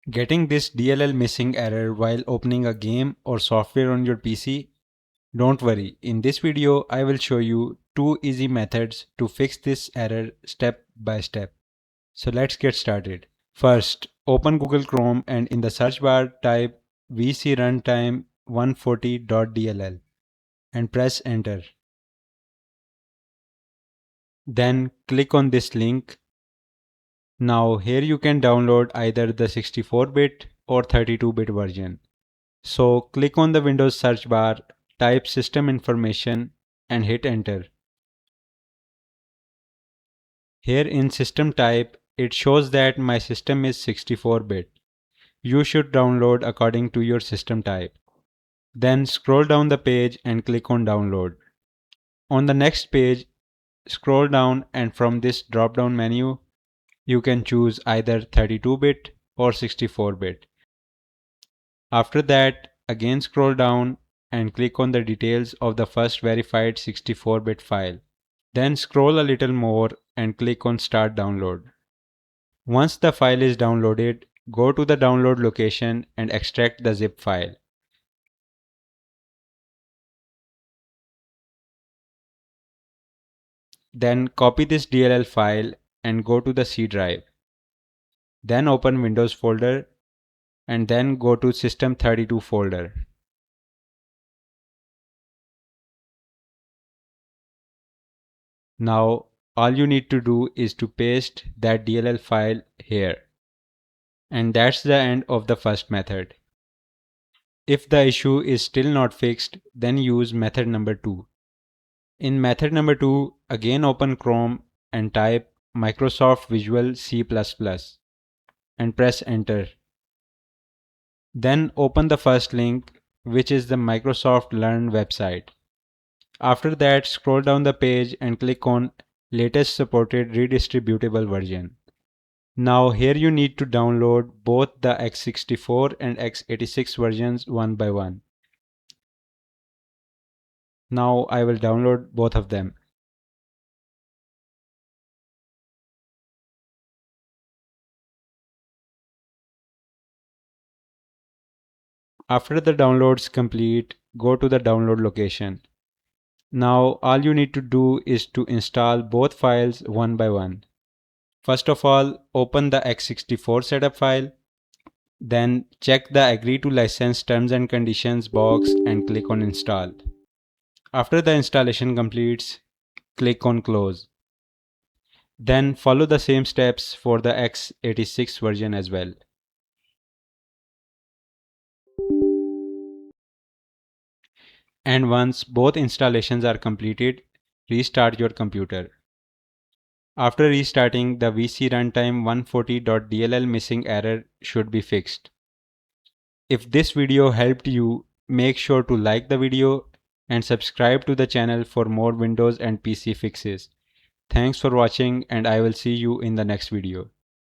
Getting this DLL missing error while opening a game or software on your PC? Don't worry, in this video I will show you 2 easy methods to fix this error step by step. So let's get started. First, open Google Chrome and in the search bar type VCRUNTIME140.dll and press enter. Then click on this link. Now here you can download either the 64-bit or 32-bit version. So click on the Windows search bar, type system information and hit enter. Here in system type, it shows that my system is 64-bit. You should download according to your system type. Then scroll down the page and click on download. On the next page, scroll down and from this drop down menu, you can choose either 32-bit or 64-bit. After that, again scroll down and click on the details of the first verified 64-bit file. Then scroll a little more and click on Start Download. Once the file is downloaded, go to the download location and extract the zip file. Then copy this DLL file and go to the C drive. Then open Windows folder and then go to System32 folder. Now all you need to do is to paste that DLL file here. And that's the end of the first method. If the issue is still not fixed, then use method number 2. In method number 2, again open Chrome and type Microsoft Visual C++ and press enter. Then open the first link, which is the Microsoft Learn website. After that, scroll down the page and click on latest supported redistributable version. Now here you need to download both the x64 and x86 versions one by one. Now I will download both of them. After the downloads complete, go to the download location. Now all you need to do is to install both files one by one. First of all, open the x64 setup file. Then check the Agree to License Terms and Conditions box and click on Install. After the installation completes, click on Close. Then follow the same steps for the x86 version as well. And once both installations are completed, restart your computer. After restarting, the VCRUNTIME140.dll missing error should be fixed. If this video helped you, make sure to like the video and subscribe to the channel for more Windows and PC fixes. Thanks for watching and I will see you in the next video.